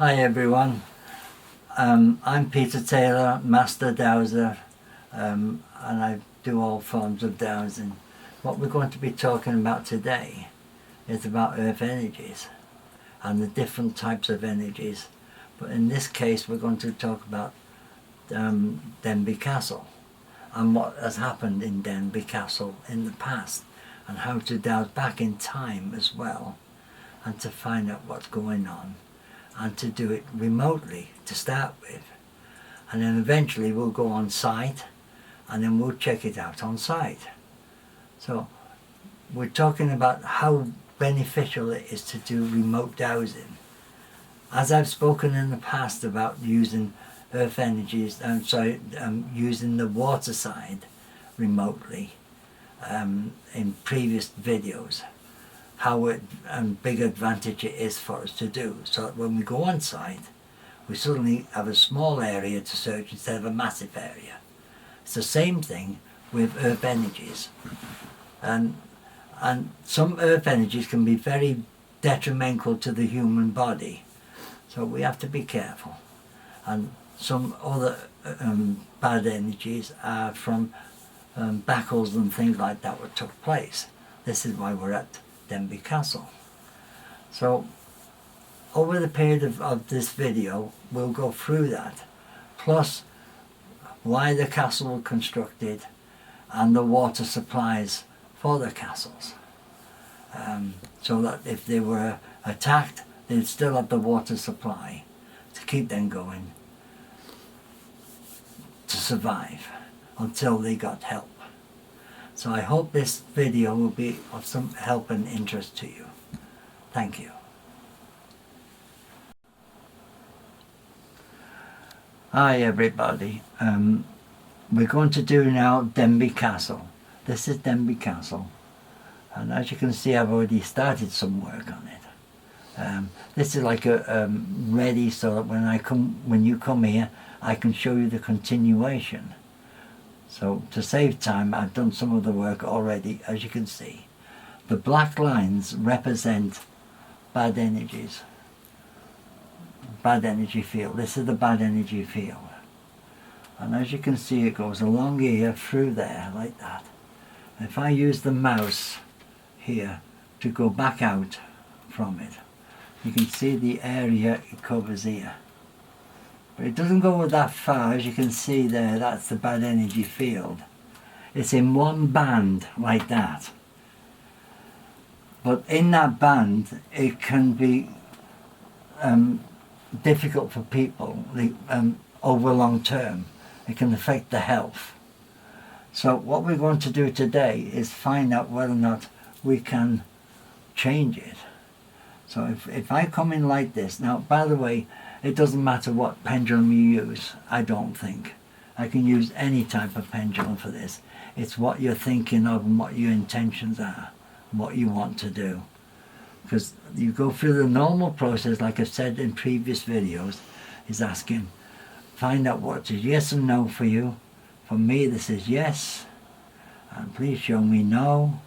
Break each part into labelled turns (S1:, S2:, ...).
S1: Hi everyone, I'm Peter Taylor, Master Dowser, and I do all forms of dowsing. What we're going to be talking about today is about earth energies and the different types of energies, but in this case we're going to talk about Denby Castle and what has happened in Denby Castle in the past and how to dowse back in time as well and to find out what's going on and to do it remotely to start with, and then eventually we'll go on site and then we'll check it out on site. So we're talking about how beneficial it is to do remote dowsing. As I've spoken in the past about using earth energies, using the water side remotely in previous videos, how big advantage it is for us to do, so that when we go on site we suddenly have a small area to search instead of a massive area. It's the same thing with earth energies, and some earth energies can be very detrimental to the human body, so we have to be careful. And some other bad energies are from battles and things like that that took place. This is why we're at Denby Castle. So over the period of this video we'll go through that, plus why the castle was constructed and the water supplies for the castles, so that if they were attacked they'd still have the water supply to keep them going to survive until they got help. So I hope this video will be of some help and interest to you. Thank you. Hi everybody. We're going to do now Denby Castle. This is Denby Castle, and as you can see I've already started some work on it. This is like a ready, so that when you come here I can show you the continuation. So to save time I've done some of the work already. As you can see, the black lines represent bad energies, bad energy field. This is the bad energy field, and as you can see it goes along here through there like that. If I use the mouse here to go back out from it, you can see the area it covers here. But it doesn't go that far. As you can see there, that's the bad energy field. It's in one band like that. But in that band it can be difficult for people over long term. It can affect the health. So what we're going to do today is find out whether or not we can change it. So if I come in like this, now by the way, it doesn't matter what pendulum you use, I don't think. I can use any type of pendulum for this. It's what you're thinking of and what your intentions are, and what you want to do. Because you go through the normal process, like I've said in previous videos, is asking, find out what is yes and no for you. For me this is yes, and please show me no.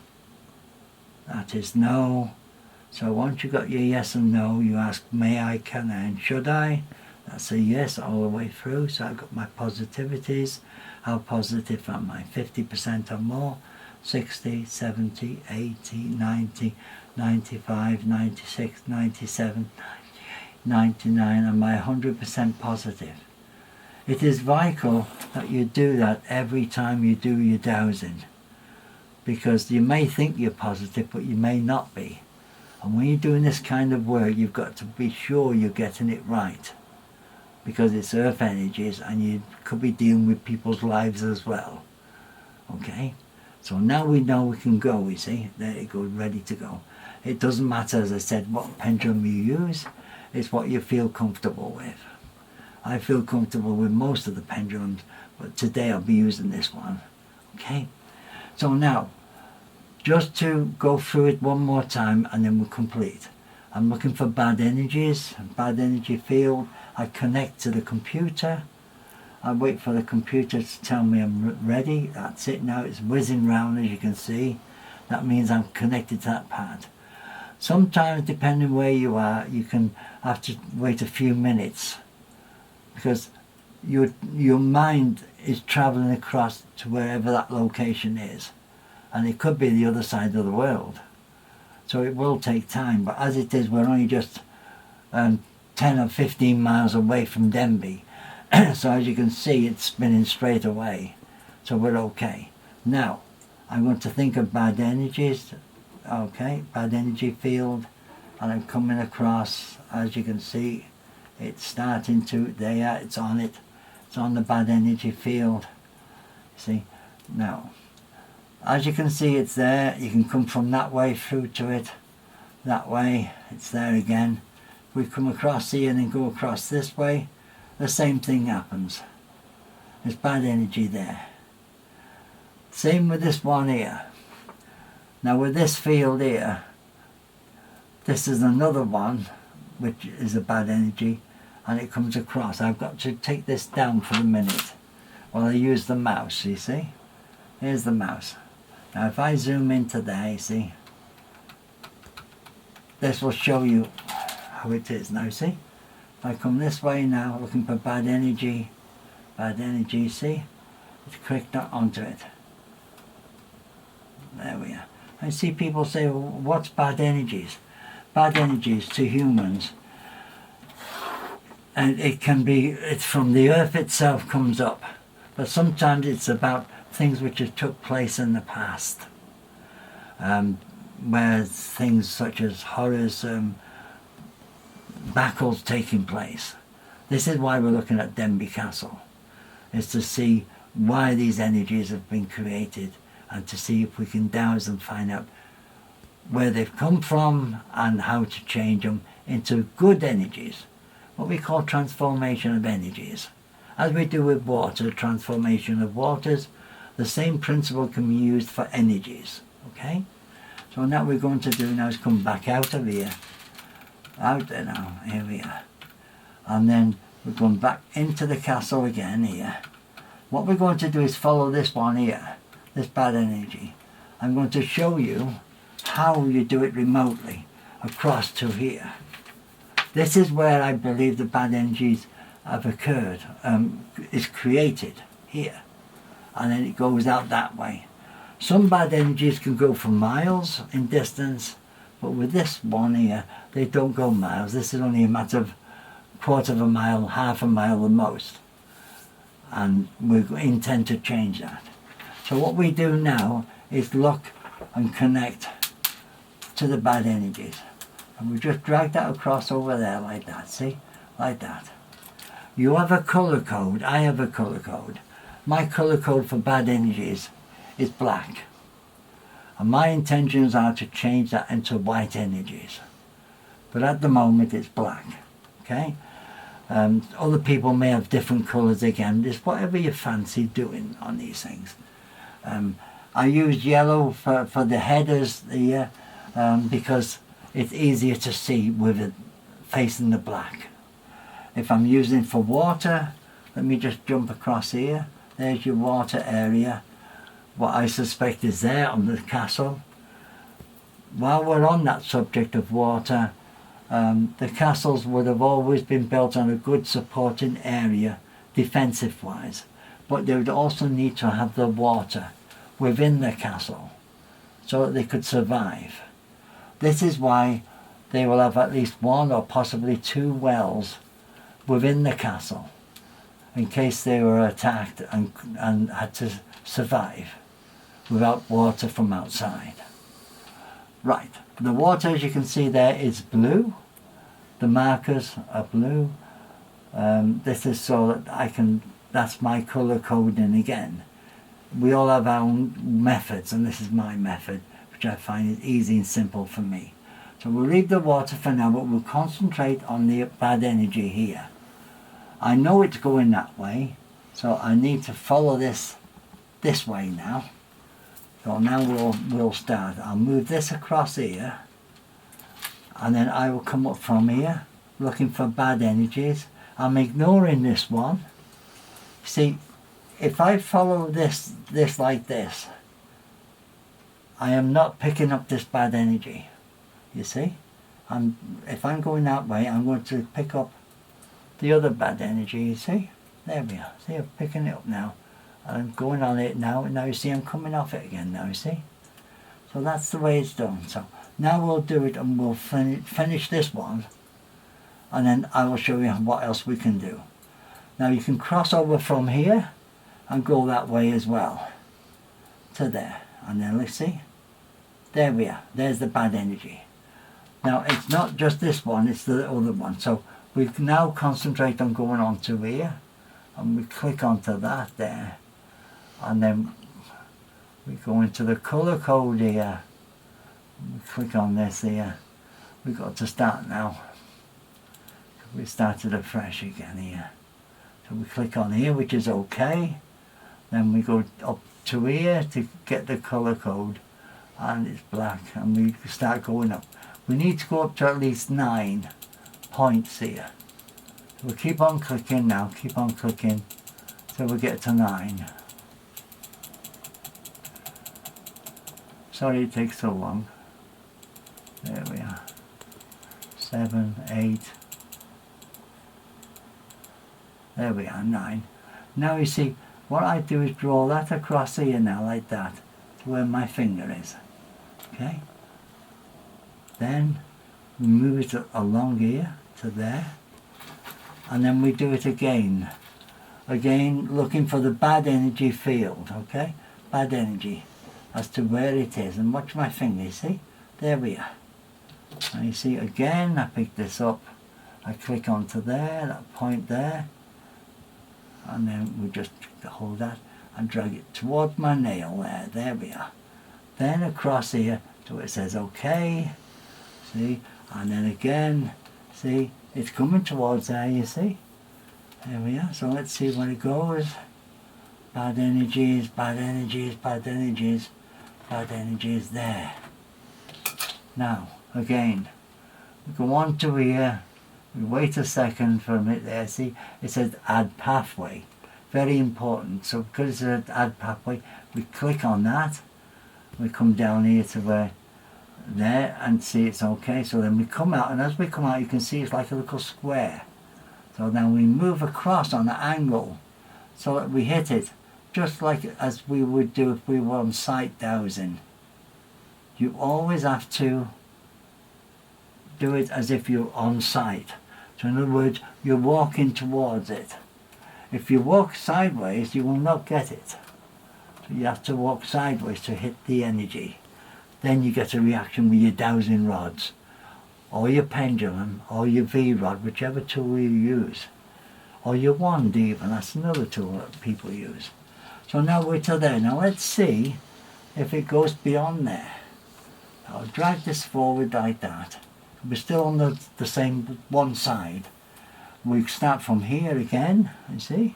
S1: That is no. So once you got your yes and no, you ask may I, can I, and should I. That's a yes all the way through. So I've got my positivities. How positive am I? 50% or more, 60, 70, 80, 90, 95, 96, 97, 99. Am I 100% positive? It is vital that you do that every time you do your dowsing, because you may think you're positive but you may not be. And when you're doing this kind of work you've got to be sure you're getting it right, because it's earth energies and you could be dealing with people's lives as well. Okay, so now we know we can go. You see, there you go, ready to go. It doesn't matter, as I said, what pendulum you use, it's what you feel comfortable with. I feel comfortable with most of the pendulums, but today I'll be using this one. Okay, so now just to go through it one more time and then we'll complete. I'm looking for bad energies, bad energy field. I connect to the computer. I wait for the computer to tell me I'm ready. That's it now, it's whizzing round as you can see. That means I'm connected to that pad. Sometimes, depending where you are, you can have to wait a few minutes because your mind is traveling across to wherever that location is, and it could be the other side of the world. So it will take time, but as it is, we're only just 10 or 15 miles away from Denby. So as you can see, it's spinning straight away. So we're okay. Now, I'm going to think of bad energies. Okay, bad energy field. And I'm coming across, as you can see, it's starting to, there, it's on it. It's on the bad energy field. See, now, as you can see, it's there. You can come from that way through to it. That way, it's there again. We come across here and then go across this way. The same thing happens. There's bad energy there. Same with this one here. Now with this field here, this is another one which is a bad energy, and it comes across. I've got to take this down for a minute while I use the mouse, you see. Here's the mouse. Now if I zoom into there, you see, this will show you how it is. Now see, if I come this way now, looking for bad energy, see, it's clicked onto it. There we are. I see people say, well, what's bad energies? Bad energies to humans, and it can be, it's from the earth itself comes up, but sometimes it's about things which have took place in the past, where things such as horrors, battles taking place. This is why we're looking at Denby Castle, is to see why these energies have been created, and to see if we can douse and find out where they've come from and how to change them into good energies, what we call transformation of energies. As we do with water, transformation of waters, the same principle can be used for energies. Okay? So now what we're going to do now is come back out of here, out there now, here we are, and then we're going back into the castle again here. What we're going to do is follow this one here, this bad energy. I'm going to show you how you do it remotely across to here. This is where I believe the bad energies have occurred, is created here, and then it goes out that way. Some bad energies can go for miles in distance, but with this one here, they don't go miles. This is only a matter of quarter of a mile, half a mile the most, and we intend to change that. So what we do now is look and connect to the bad energies. And we just drag that across over there like that, see? Like that. You have a colour code, I have a colour code. My colour code for bad energies is black. And my intentions are to change that into white energies. But at the moment it's black, okay? Other people may have different colours again. It's whatever you fancy doing on these things. I use yellow for the headers here because it's easier to see with it facing the black. If I'm using for water, let me just jump across here. There's your water area. What I suspect is there on the castle. While we're on that subject of water, the castles would have always been built on a good supporting area, defensive wise, but they would also need to have the water within the castle so that they could survive. This is why they will have at least one or possibly two wells within the castle in case they were attacked and had to survive without water from outside. Right, the water, as you can see there, is blue. The markers are blue. This is so that I can, that's my colour coding again. We all have our own methods, and this is my method, which I find is easy and simple for me. So we'll leave the water for now, but we'll concentrate on the bad energy here. I know it's going that way, so I need to follow this way now. So now we'll start. I'll move this across here, and then I will come up from here, looking for bad energies. I'm ignoring this one. See, if I follow this like this, I am not picking up this bad energy. you see. And if I'm going that way, I'm going to pick up the other bad energy, you see. There we are. See, I'm picking it up now. I'm going on it now, and now you see I'm coming off it again now, you see. So that's the way it's done. So now we'll do it, and we'll finish this one, and then I will show you what else we can do. Now you can cross over from here and go that way as well to there, and then let's see, there we are. There's the bad energy. Now it's not just this one, it's the other one. So we can now concentrate on going on to here, and we click onto that there, and then we go into the colour code here. We click on this here. We've got to start now. We started afresh again here. So we click on here, which is okay. Then we go up to here to get the colour code, and it's black, and we start going up. We need to go up to at least 9 points here. We'll keep on clicking now, keep on clicking till we get to 9. Sorry it takes so long. There we are. 7, 8. There we are, 9. Now you see, what I do is draw that across here now, like that, to where my finger is. Okay? Then we move it along here to there. And then we do it again. Again, looking for the bad energy field, okay? Bad energy as to where it is. And watch my finger, you see? There we are. And you see, again, I pick this up. I click onto there, that point there. And then we just hold that and drag it towards my nail there. There we are. Then across here to where it says OK. See? And then again, see? It's coming towards there, you see? There we are. So let's see where it goes. Bad energies, bad energies, bad energies, bad energies there. Now, again, we go on to here. We wait a second for a minute there. See, it says add pathway. Very important. So because it says add pathway, we click on that. We come down here to where there and see it's okay. So then we come out, and as we come out, you can see it's like a little square. So now we move across on an angle so that we hit it just like as we would do if we were on site dowsing. You always have to do it as if you're on site. So in other words, you're walking towards it. If you walk sideways, you will not get it. So you have to walk sideways to hit the energy. Then you get a reaction with your dowsing rods, or your pendulum, or your V-rod, whichever tool you use. Or your wand even, that's another tool that people use. So now we're to there. Now let's see if it goes beyond there. I'll drag this forward like that. We're still on the same one side. We start from here again, you see.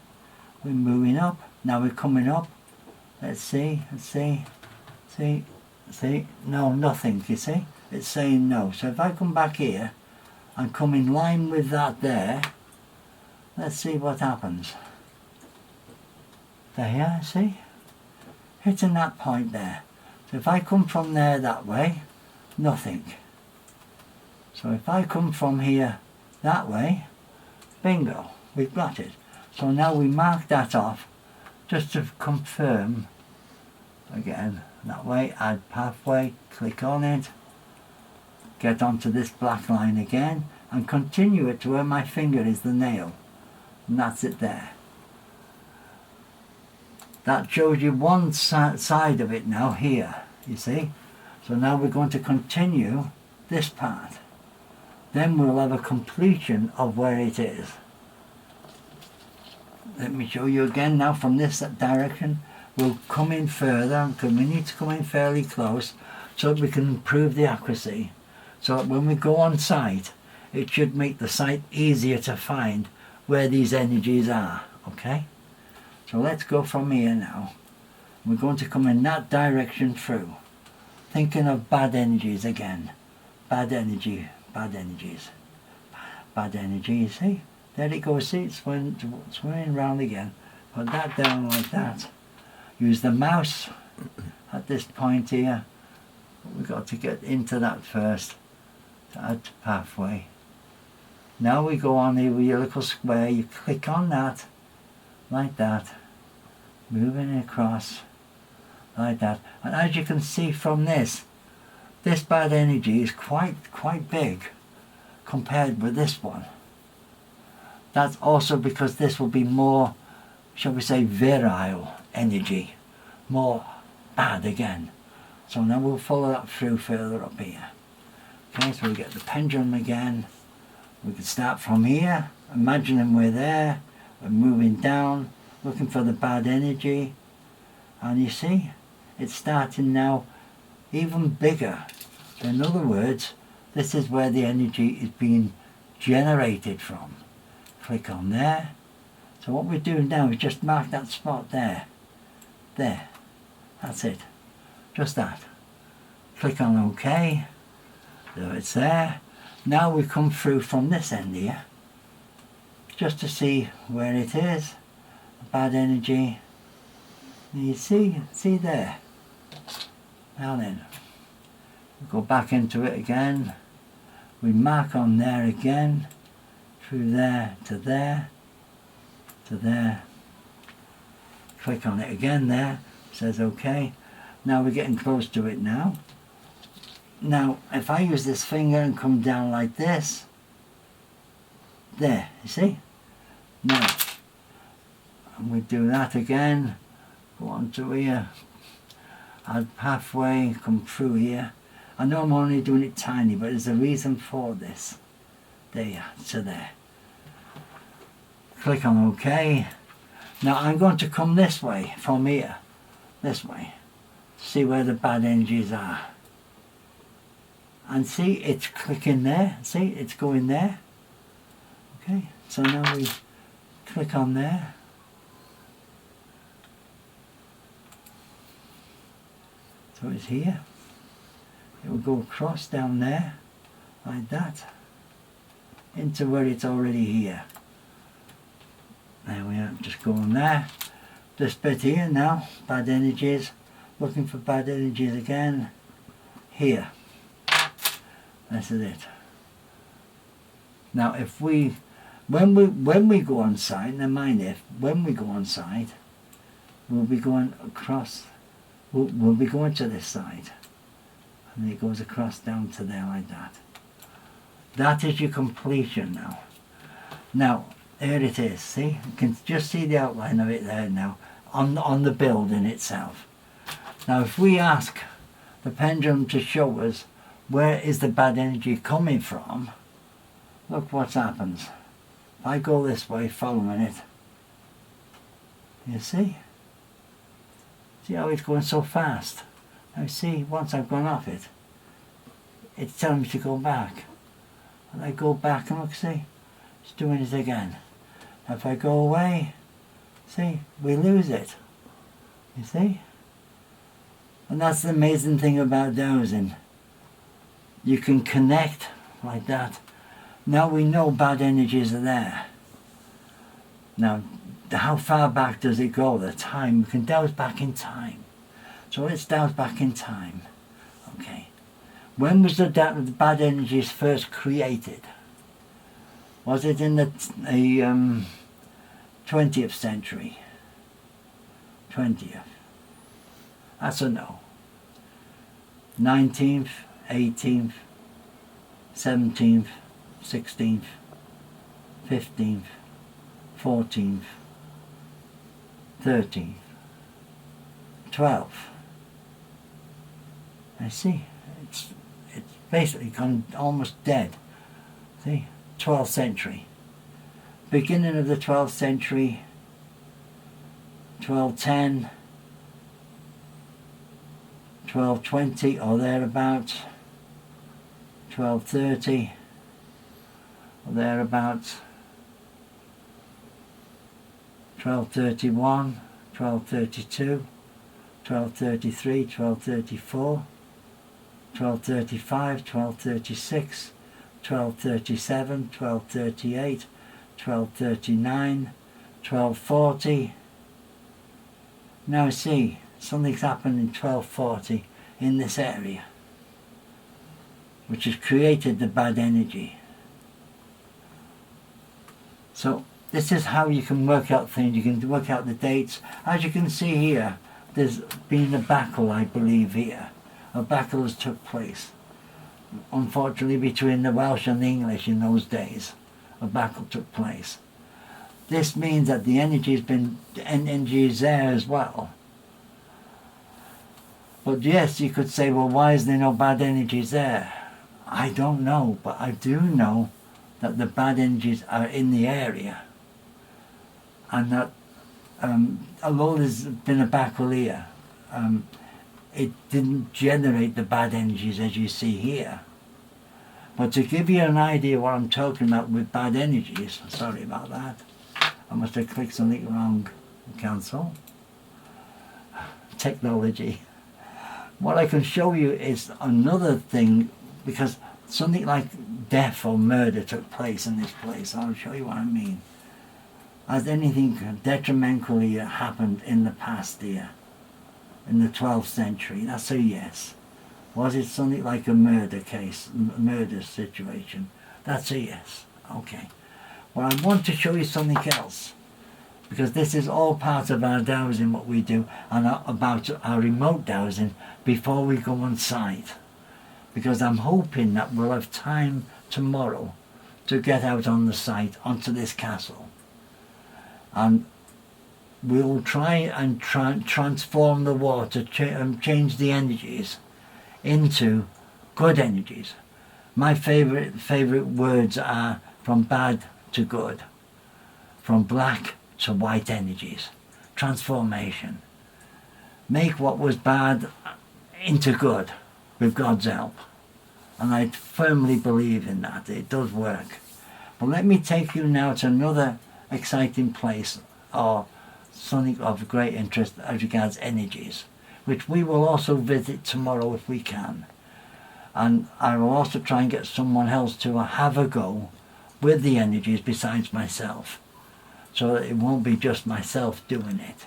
S1: We're moving up. Now we're coming up. Let's see, see. No, nothing, you see. It's saying no. So if I come back here and come in line with that there, let's see what happens. There, see? Hitting that point there. So if I come from there that way, nothing. So if I come from here that way, bingo, we've got it. So now we mark that off just to confirm again. That way, add pathway, click on it, get onto this black line again, and continue it to where my finger is the nail. And that's it there. That shows you one side of it now here, you see. So now we're going to continue this part. Then we'll have a completion of where it is. Let me show you again now from this direction. We'll come in further, because we need to come in fairly close so that we can improve the accuracy. So that when we go on site, it should make the site easier to find where these energies are, okay? So let's go from here now. We're going to come in that direction through. Thinking of bad energies again. Bad energy, bad energies. Bad energy, you see? There it goes, see, it's swinging round again. Put that down like that. Use the mouse at this point here. We've got to get into that first. to add to pathway. Now we go on here with your little square, you click on that, like that, moving it across, like that. And as you can see from this bad energy is quite big compared with this one. That's also because this will be more, shall we say, virile energy, more bad again. So now we'll follow that through further up here. Okay, so we get the pendulum again. We can start from here, imagining we're there, we're moving down, looking for the bad energy, and you see, it's starting now even bigger. In other words, this is where the energy is being generated from. Click on there. So what we're doing now is just mark that spot there. There. That's it. Just that. Click on OK. So it's there. Now we come through from this end here, just to see where it is. Bad energy. You see there. Now then, we go back into it again. We mark on there again, through there to there, to there. Click on it again there. Says OK. Now we're getting close to it now. Now, if I use this finger and come down like this, there, you see? Now, and we do that again, go on to here, add pathway, come through here. I know I'm only doing it tiny, but there's a reason for this. There, to there. Click on OK. Now I'm going to come this way, from here, this way, see where the bad energies are. And see, it's clicking there. See, it's going there. Okay, so now we click on there. So it's here. It will go across down there, like that, into where it's already here. There we are, just going there. This bit here now, bad energies. Looking for bad energies again. Here. This is it. Now if when we go on site, never mind if, when we go on site, we'll be going across, we'll be going to this side. And it goes across down to there like that. That is your completion now. Now, there it is, see? You can just see the outline of it there now, on the building itself. Now if we ask the pendulum to show us where is the bad energy coming from, look what happens. If I go this way following it, you see? See how it's going so fast? Now see, once I've gone off it, it's telling me to go back. And I go back and look, see, it's doing it again. Now if I go away, see, we lose it. You see? And that's the amazing thing about dowsing. You can connect like that. Now we know bad energies are there. Now, how far back does it go? The time, we can douse back in time. So let's douse back in time. Okay. When was the bad energies first created? Was it in the 20th century? 20th. That's a no. 19th, 18th, 17th, 16th, 15th, 14th, 13th, 12th. I see, it's basically gone almost dead. See, 12th century. Beginning of the 12th century, 1210, 1220 or thereabouts, 1230 or thereabouts, 1231, 1232, 1233, 1234, 1235, 1236, 1237, 1238, 1239, 1240. Now see, something's happened in 1240 in this area. which has created the bad energy. So this is how you can work out things. You can work out the dates. As you can see here, there's been a battle, I believe, here. A battle has took place. Unfortunately, between the Welsh and the English in those days, a battle took place. This means that the energy is there as well. But yes, you could say, well, why is there no bad energies there? I don't know, but I do know that the bad energies are in the area, and that although there's been a battle here, it didn't generate the bad energies as you see here. But to give you an idea what I'm talking about with bad energies, sorry about that, I must have clicked something wrong. Cancel. Technology. What I can show you is another thing, because something like death or murder took place in this place. I'll show you what I mean. Has anything detrimentally happened in the past here, in the 12th century? That's a yes. Was it something like a murder case, murder situation? That's a yes. Okay. Well, I want to show you something else, because this is all part of our dowsing, what we do, and about our remote dowsing before we go on site. Because I'm hoping that we'll have time tomorrow to get out on the site, onto this castle. And we'll try and transform the water, change the energies into good energies. My favorite words are from bad to good, from black to white energies. Transformation. Make what was bad into good with God's help. And I firmly believe in that. It does work. But let me take you now to another exciting place, or something of great interest as regards energies, which we will also visit tomorrow if we can. And I will also try and get someone else to have a go with the energies besides myself, so that it won't be just myself doing it.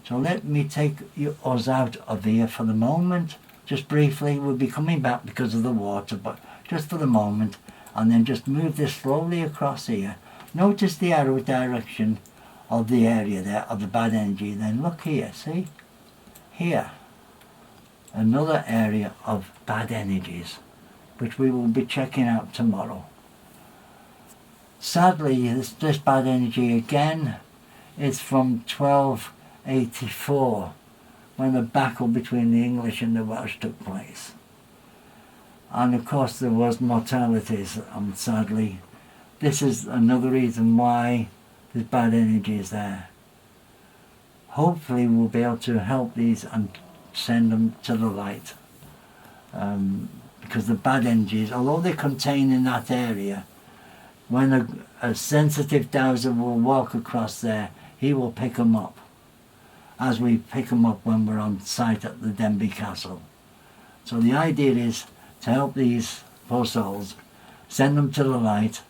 S1: So let me take us out of here for the moment. Just briefly, we'll be coming back because of the water, but just for the moment, and then just move this slowly across here. Notice the arrow direction of the area there, of the bad energy. Then look here, see? Here. Another area of bad energies, which we will be checking out tomorrow. Sadly, this bad energy again is from 1284, when the battle between the English and the Welsh took place. And of course there was mortalities, and sadly this is another reason why this bad energy is there. Hopefully we'll be able to help these and send them to the light, because the bad energies, although they're contained in that area, when a sensitive dowser will walk across there, he will pick them up, as we pick them up when we're on site at the Denby Castle. So the idea is to help these poor souls, send them to the light,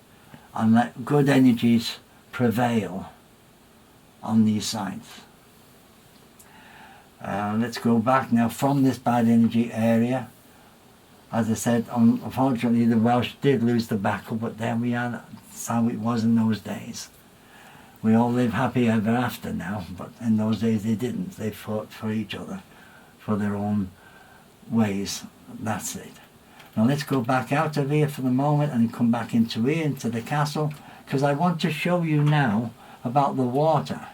S1: and let good energies prevail on these sites. Let's go back now from this bad energy area. As I said, unfortunately the Welsh did lose the battle, but there we are. That's how it was in those days. We all live happy ever after now, but in those days they didn't. They fought for each other, for their own ways. That's it. Now let's go back out of here for the moment and come back into here, into the castle, because I want to show you now about the water.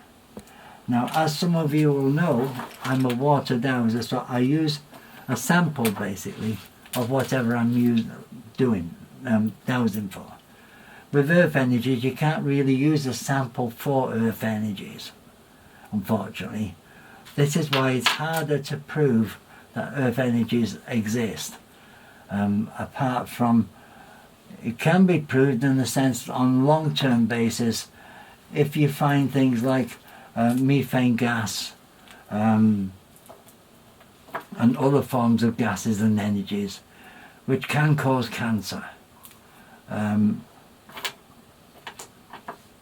S1: Now, as some of you will know, I'm a water dowser, so I use a sample basically of whatever I'm dowsing for. With earth energies, you can't really use a sample for earth energies, unfortunately. This is why it's harder to prove that earth energies exist. Apart from, it can be proved in the sense on long-term basis if you find things like methane gas and other forms of gases and energies which can cause cancer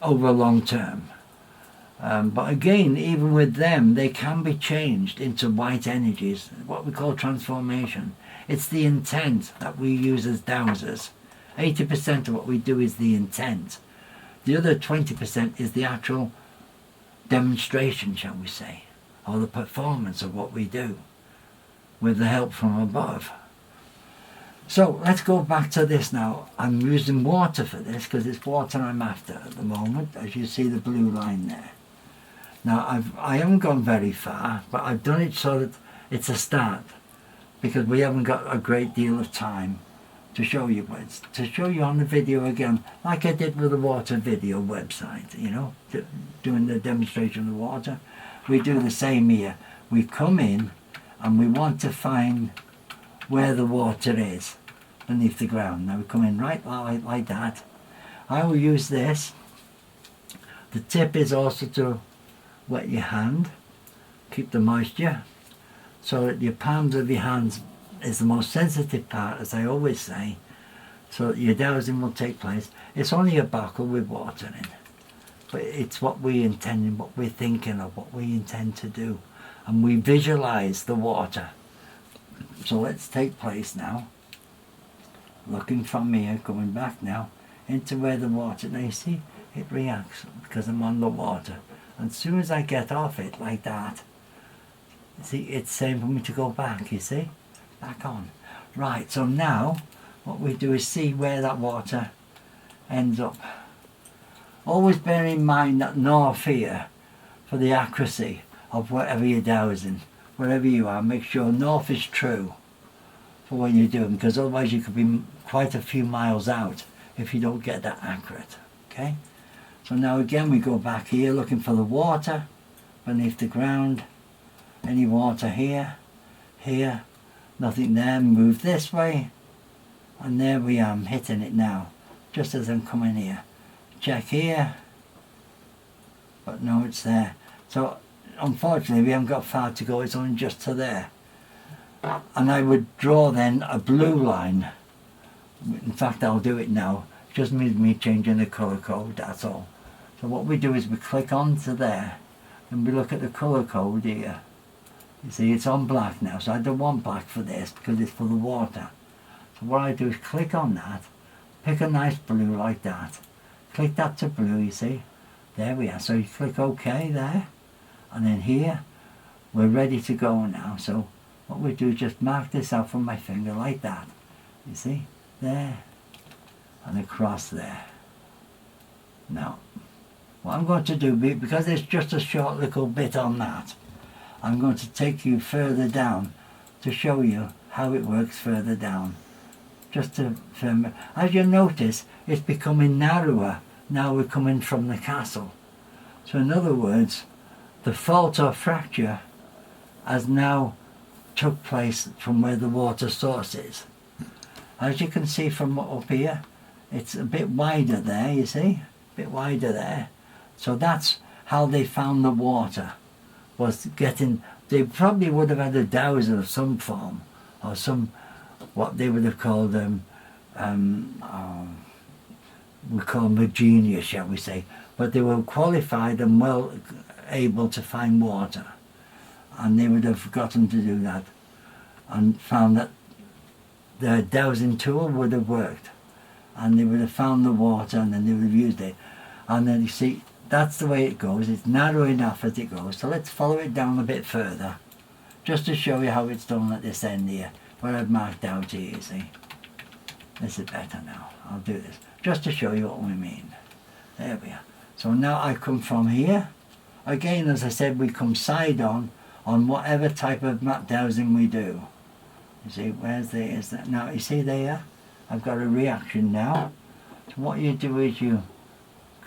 S1: over long term. But again, even with them, they can be changed into white energies, what we call transformation. It's the intent that we use as dowsers. 80% of what we do is the intent. The other 20% is the actual demonstration, shall we say, or the performance of what we do with the help from above. So let's go back to this now. I'm using water for this because it's water I'm after at the moment, as you see the blue line there. Now I haven't gone very far, but I've done it so that it's a start, because we haven't got a great deal of time to show you, but it's to show you on the video again, like I did with the water video website, you know, doing the demonstration of water. We do the same here. We come in and we want to find where the water is beneath the ground. Now we come in right like that. I will use this. The tip is also to wet your hand, keep the moisture, so that your palms of your hands is the most sensitive part, as I always say, so that your dowsing will take place. It's only a bottle with water in, but it's what we intend, what we're thinking of, what we intend to do, and we visualize the water. So let's take place now, looking from here, going back now into where the water, now you see it reacts because I'm on the water, and as soon as I get off it like that, see, it's saying for me to go back, you see, back on. Right, so now what we do is see where that water ends up. Always bear in mind that no fear for the accuracy of whatever you're dowsing. Wherever you are, make sure north is true for what you're doing, because otherwise you could be quite a few miles out if you don't get that accurate. Okay, so now again we go back here looking for the water beneath the ground. Any water here, here, nothing there. Move this way, and there we are. I'm hitting it now, just as I'm coming here. Check here, but no, it's there. So unfortunately we haven't got far to go, it's only just to there. And I would draw then a blue line. In fact, I'll do it now. It just means me changing the colour code, that's all. So what we do is we click onto there and we look at the colour code here. You see, it's on black now, so I don't want black for this because it's for the water. So what I do is click on that, pick a nice blue like that, click that to blue, you see. There we are. So you click OK there, and then here we're ready to go now. So what we do is just mark this out from my finger like that, you see, there and across there. Now what I'm going to do, because it's just a short little bit on that, I'm going to take you further down to show you how it works further down. Just to firm it. As you notice, it's becoming narrower now we're coming from the castle. So in other words, the fault or fracture has now took place from where the water source is. As you can see from up here, it's a bit wider there, you see, a bit wider there. So that's how they found the water, was getting, they probably would have had a dowser of some form, or some, what they would have called we call them a genius, shall we say, but they were qualified and well able to find water, and they would have gotten to do that and found that the dowsing tool would have worked, and they would have found the water, and then they would have used it. And then you see, that's the way it goes. It's narrow enough as it goes. So let's follow it down a bit further, just to show you how it's done at this end here, where I've marked out here, you see. This is better now. I'll do this, just to show you what we mean. There we are. So now I come from here. Again, as I said, we come side on whatever type of mat dowsing we do. You see, where's the, is that? Now, you see there? I've got a reaction now. So what you do is you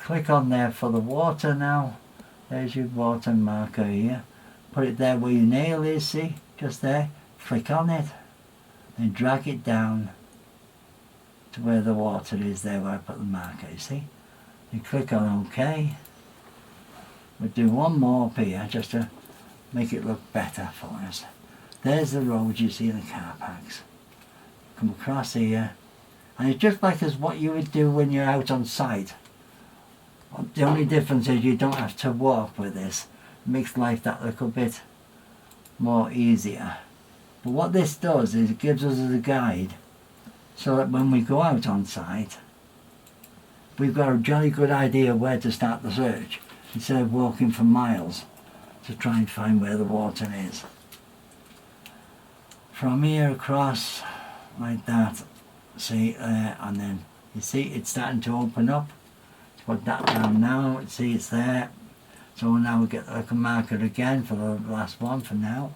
S1: click on there for the water now. There's your water marker here. Put it there where your nail is, see? Just there. Click on it. And drag it down to where the water is there where I put the marker, you see? You click on OK. We'll do one more up here just to make it look better for us. There's the road you see in the car parks. Come across here. And it's just like as what you would do when you're out on site. The only difference is you don't have to walk with this. It makes life that little bit more easier. But what this does is it gives us a guide so that when we go out on site, we've got a jolly good idea where to start the search instead of walking for miles to try and find where the water is. From here across like that, see there, and then you see it's starting to open up. Put that down now, see it's there. So now we get the little marker again for the last one for now.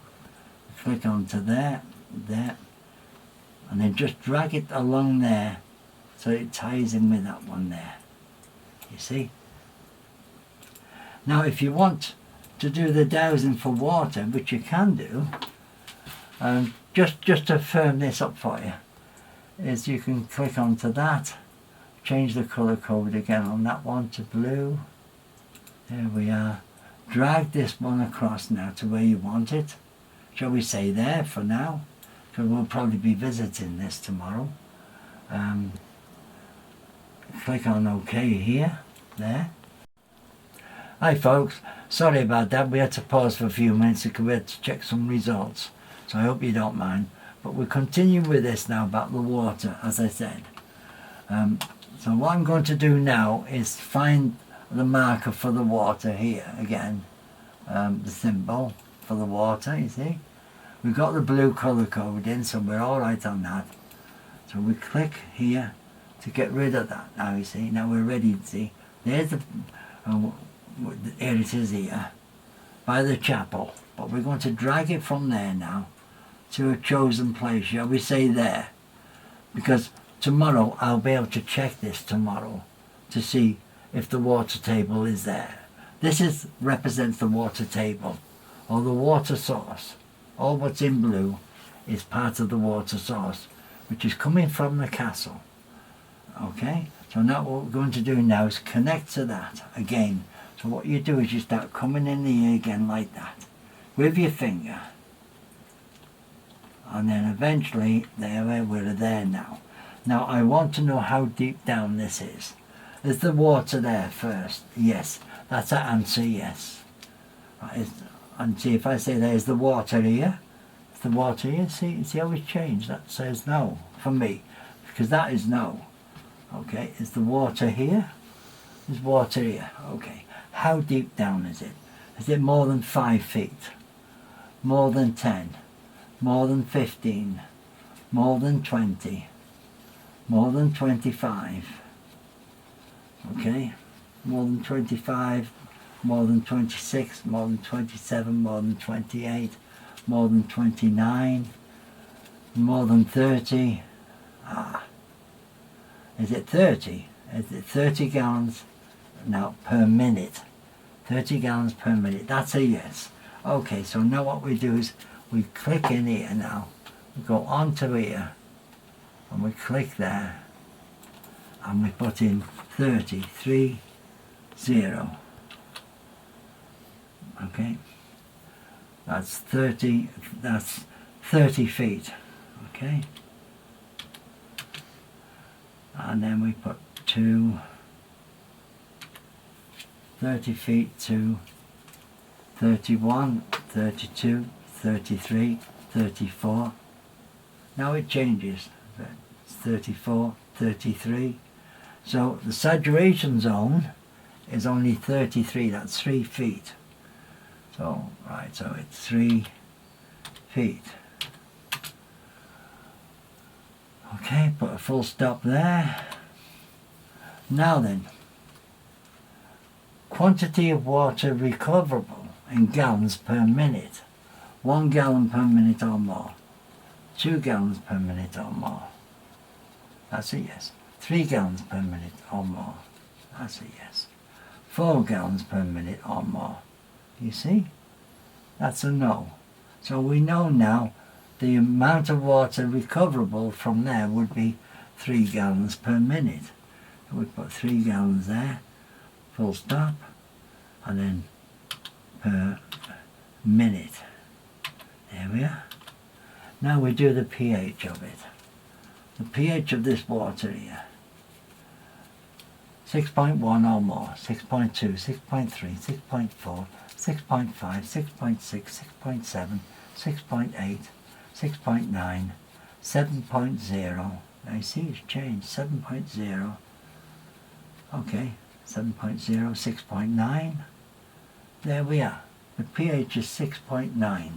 S1: Click onto there, there, and then just drag it along there so it ties in with that one there. You see? Now if you want to do the dowsing for water, which you can do, just to firm this up for you, is you can click onto that, change the colour code again on that one to blue. There we are. Drag this one across now to where you want it. Shall we say there for now? Because we'll probably be visiting this tomorrow. Click on OK here, there. Hi folks, sorry about that. We had to pause for a few minutes because we had to check some results. So I hope you don't mind. But we'll continue with this now about the water, as I said. So what I'm going to do now is find the marker for the water here again. The symbol for the water, you see. We've got the blue colour code in, so we're alright on that. So we click here to get rid of that now, you see. Now we're ready to see. There's the, here it is here, by the chapel. But we're going to drag it from there now to a chosen place, shall we say there. Because tomorrow I'll be able to check this tomorrow to see if the water table is there. This represents the water table or the water source. All what's in blue is part of the water source, which is coming from the castle. Okay, so now what we're going to do now is connect to that again. So what you do is you start coming in here again like that with your finger, and then eventually there we're there now. Now I want to know how deep down this is. Is the water there first? Yes. That's an answer, yes. And see if I say there's the water here. Is the water here? See how it's changed? That says no for me. Because that is no. Okay, is the water here? Is water here? Okay. How deep down is it? Is it more than 5 feet? More than 10? More than 15? More than 20? More than 25? Okay, more than 25, more than 26, more than 27, more than 28, more than 29, more than 30. Is it 30? Is it 30 gallons now per minute? 30 gallons per minute, that's a yes. Okay, so now what we do is we click in here now, we go on to here, and we click there, and we put in 30, 3, 0. Okay, that's 30 feet. Okay, and then we put 30 feet to 31, 32, 33, 34. Now it changes. It's 34, 33. So the saturation zone is only 33, that's 3 feet. So, right, so it's 3 feet. Okay, put a full stop there. Now then, quantity of water recoverable in gallons per minute. 1 gallon per minute or more. 2 gallons per minute or more. That's a yes. 3 gallons per minute or more. That's a yes. 4 gallons per minute or more. You see? That's a no. So we know now the amount of water recoverable from there would be 3 gallons per minute. So we put 3 gallons there, full stop, and then per minute. There we are. Now we do the pH of it. The pH of this water here. 6.1 or more, 6.2, 6.3, 6.4, 6.5, 6.6, 6.7, 6.8, 6.9, 7.0. Now you see it's changed, 7.0. Okay, 7.0, 6.9. There we are. The pH is 6.9.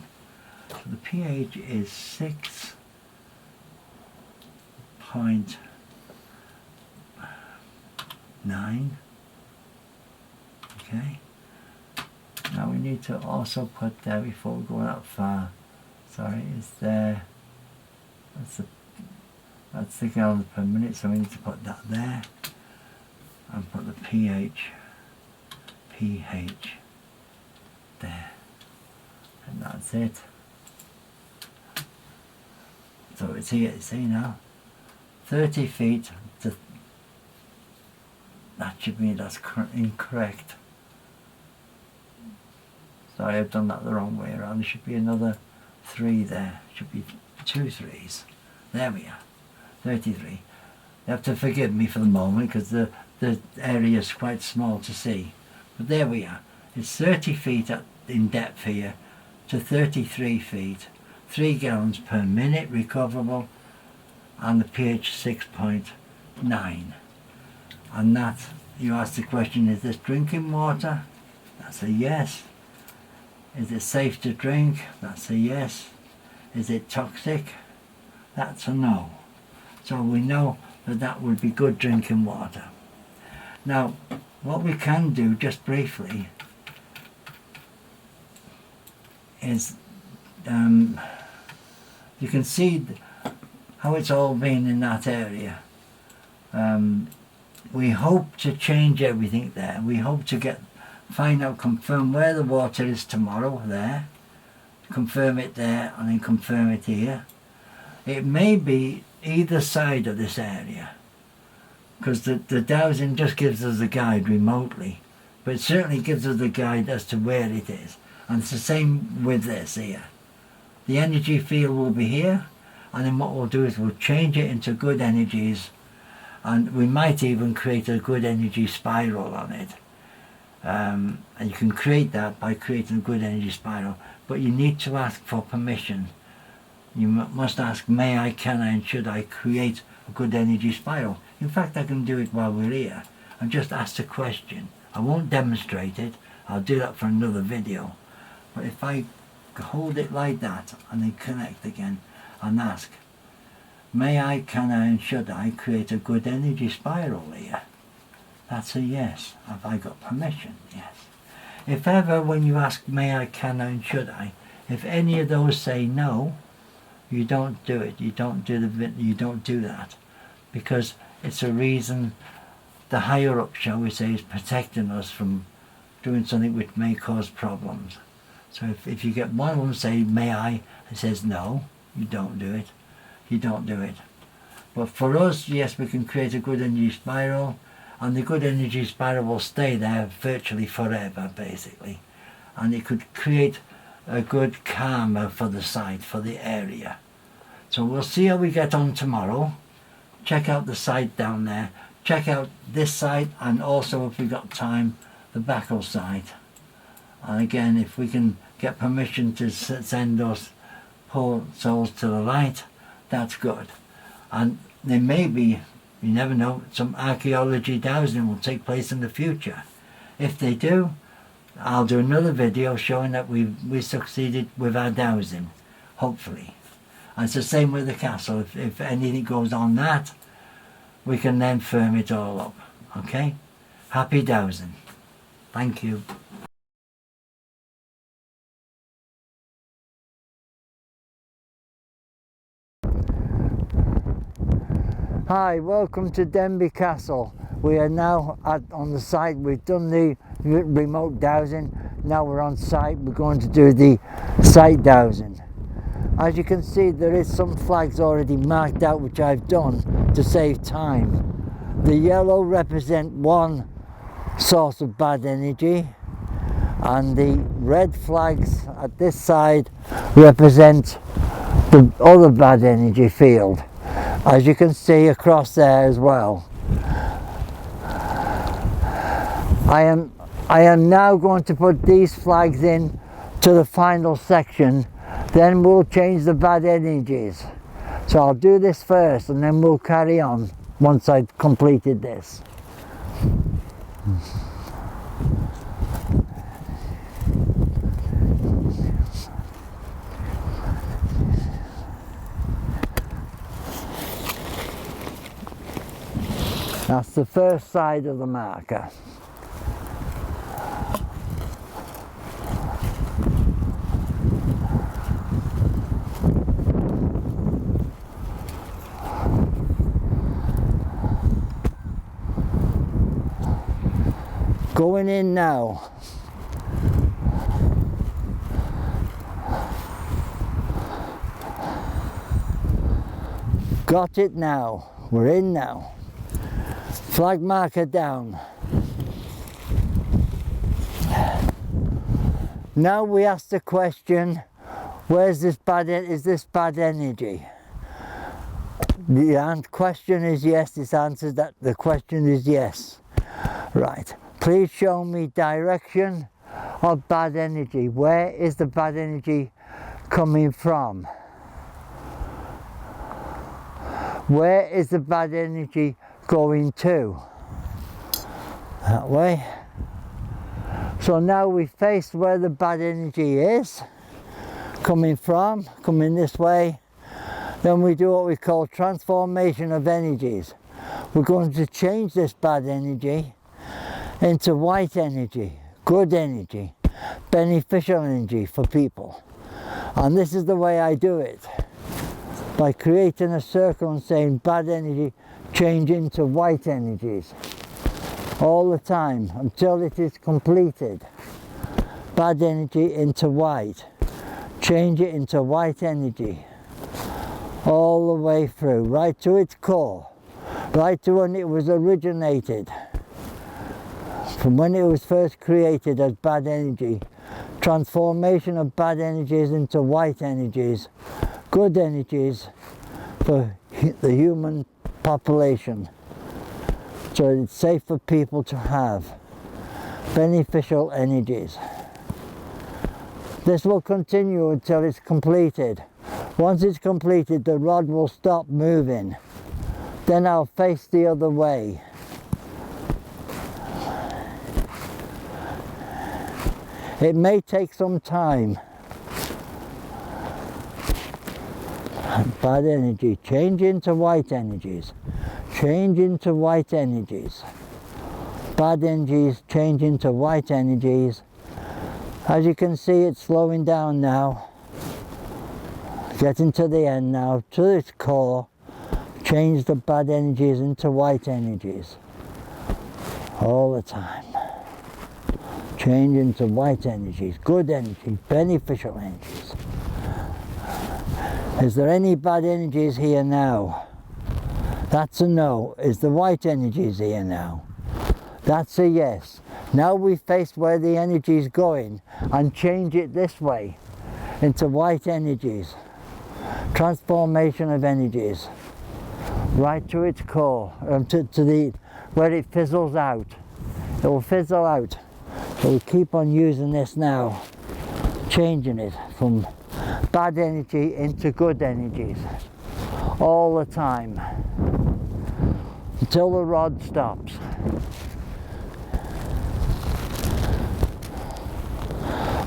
S1: So the pH is 6.9. Okay. Now we need to also put there, before we go that far, sorry, is there, that's the gallons per minute, so we need to put that there and put the pH there, and that's it. So it's here, see now, 30 feet to, that should be, that's incorrect. Sorry, I've done that the wrong way around. There should be another 3 there. Should be 2 3s. There we are. 33. You have to forgive me for the moment because the area is quite small to see. But there we are. It's 30 feet in depth here to 33 feet. 3 gallons per minute recoverable, and the pH 6.9. And that, you asked the question, is this drinking water? That's a yes. Is it safe to drink? That's a yes. Is it toxic? That's a no. So we know that that would be good drinking water. Now, what we can do, just briefly, is you can see how it's all been in that area. We hope to change everything there. We hope to find out, confirm where the water is tomorrow, there, confirm it there, and then confirm it here. It may be either side of this area, because the dowsing just gives us a guide remotely, but it certainly gives us a guide as to where it is. And it's the same with this here. The energy field will be here, and then what we'll do is we'll change it into good energies, and we might even create a good energy spiral on it. And you can create that by creating a good energy spiral, but you need to ask for permission. You must ask, may I, can I, and should I create a good energy spiral? In fact, I can do it while we're here. I've just asked a question. I won't demonstrate it. I'll do that for another video. But if I hold it like that and then connect again and ask, may I, can I, and should I create a good energy spiral here? That's a yes. Have I got permission? Yes. If ever when you ask may I, can I, and should I, if any of those say no, you don't do it. You don't do that, because it's a reason the higher up, shall we say, is protecting us from doing something which may cause problems. So if you get one of them say may I, and says no, you don't do it. You don't do it. But for us, yes, we can create a good energy spiral, and the good energy spiral will stay there virtually forever, basically. And it could create a good karma for the site, for the area. So we'll see how we get on tomorrow. Check out the site down there. Check out this site, and also, if we've got time, the Bacchal site. And again, if we can get permission to send us poor souls to the light, that's good. And there may be, you never know, some archaeology dowsing will take place in the future. If they do, I'll do another video showing that we succeeded with our dowsing, hopefully. And it's the same with the castle. If anything goes on that, we can then firm it all up. Okay? Happy dowsing. Thank you. Hi, welcome to Denby Castle. We are now on the site. We've done the remote dowsing. Now we're on site. We're going to do the site dowsing. As you can see, there is some flags already marked out, which I've done to save time. The yellow represent one source of bad energy, and the red flags at this side represent the other bad energy field, as you can see across there as well. I am now going to put these flags in to the final section, then we'll change the bad energies. So I'll do this first and then we'll carry on once I've completed this. That's the first side of the marker. Going in now. Got it now. We're in now. Flag marker down. Now we ask the question, where's this bad, is this bad energy? The question is yes, this answers that, the question is yes. Right, please show me direction of bad energy. Where is the bad energy coming from? Where is the bad energy going to? That way. So now we face where the bad energy is coming from, coming this way. Then we do what we call transformation of energies. We're going to change this bad energy into white energy, good energy, beneficial energy for people. And this is the way I do it, by creating a circle and saying bad energy change into white energies all the time until it is completed. Bad energy into white, change it into white energy all the way through, right to its core, right to when it was originated, from when it was first created as bad energy. Transformation of bad energies into white energies, good energies for the human population, so it's safe for people to have beneficial energies. This will continue until it's completed. Once it's completed, the rod will stop moving. Then I'll face the other way. It may take some time. Bad energy, change into white energies. Change into white energies. Bad energies change into white energies. As you can see, it's slowing down now. Getting to the end now, to its core. Change the bad energies into white energies. All the time. Change into white energies, good energies, beneficial energies. Is there any bad energies here now? That's a no. Is the white energies here now? That's a yes. Now we face where the energy is going and change it this way into white energies. Transformation of energies. Right to its core, to the where it fizzles out. It will fizzle out. So we keep on using this now, changing it from bad energy into good energies all the time until the rod stops.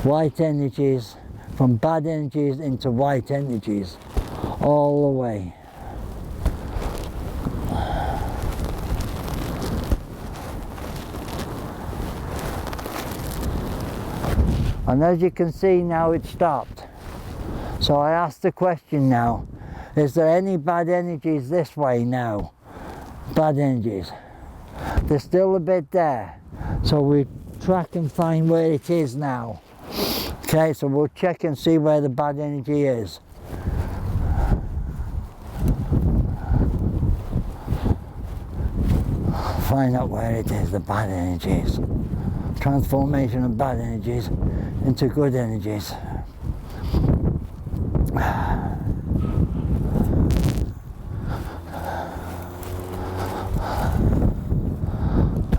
S1: White energies, from bad energies into white energies all the way. And as you can see now, it stopped. So I asked the question now, is there any bad energies this way now? Bad energies. There's still a bit there. So we track and find where it is now. Okay, so we'll check and see where the bad energy is. Find out where it is, the bad energies. Transformation of bad energies into good energies.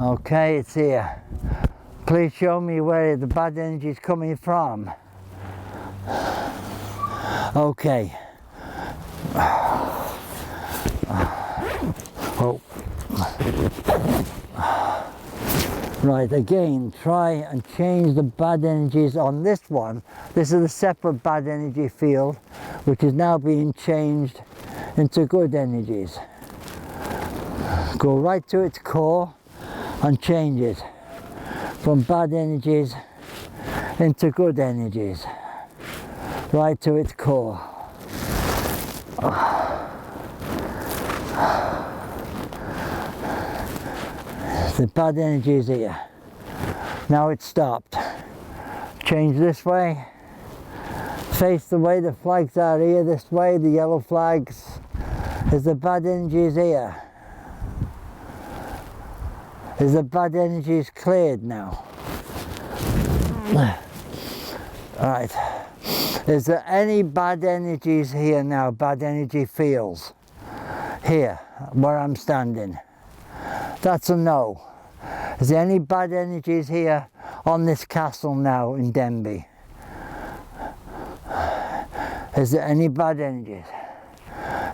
S1: Okay, it's here. Please show me where the bad energy is coming from. Okay. Oh. Right, again, try and change the bad energies on this one. This is a separate bad energy field, which is now being changed into good energies. Go right to its core and change it from bad energies into good energies. Right to its core. The bad energy is here. Now it's stopped. Change this way. Face the way the flags are here, this way, the yellow flags. As the bad energy is here. As the bad energy is cleared now. Alright. Is there any bad energies here now, bad energy fields? Here, where I'm standing. That's a no. Is there any bad energies here on this castle now in Denby? Is there any bad energies?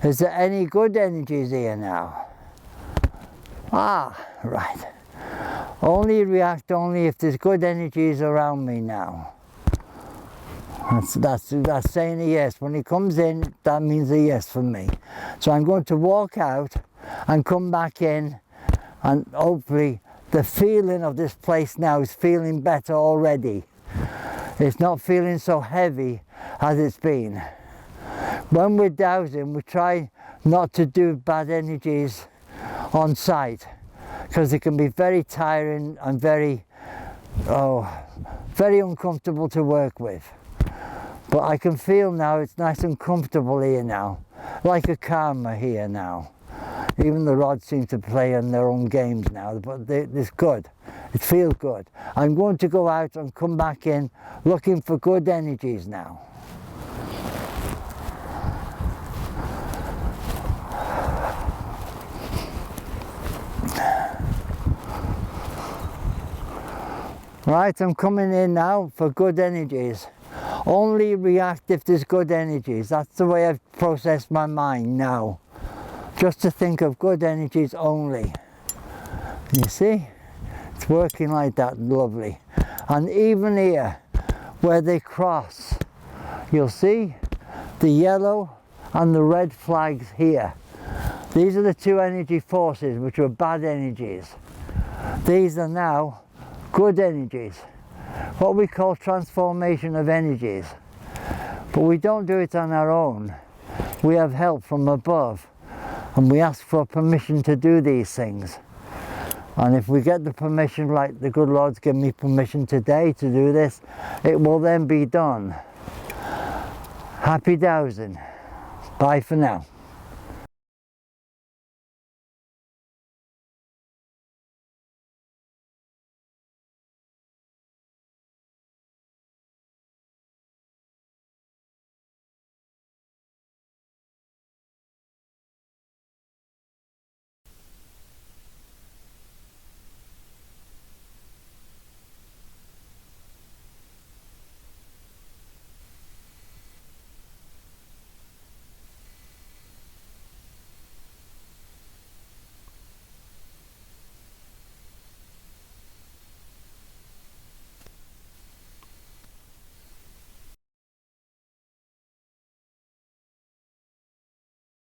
S1: Is there any good energies here now? Ah, right. Only react only if there's good energies around me now. That's saying a yes. When it comes in, that means a yes for me. So I'm going to walk out and come back in, and hopefully the feeling of this place now is feeling better already. It's not feeling so heavy as it's been. When we're dowsing, we try not to do bad energies on site, because it can be very tiring and very uncomfortable to work with. But I can feel now it's nice and comfortable here now, like a karma here now. Even the rods seem to play on their own games now, but it's good. It feels good. I'm going to go out and come back in looking for good energies now. Right, I'm coming in now for good energies. Only react if there's good energies. That's the way I've processed my mind now. Just to think of good energies only. You see? It's working like that, lovely. And even here, where they cross, you'll see the yellow and the red flags here. These are the two energy forces which were bad energies. These are now good energies. What we call transformation of energies. But we don't do it on our own. We have help from above. And we ask for permission to do these things. And if we get the permission, like the good Lord's given me permission today to do this, it will then be done. Happy dowsing. Bye for now.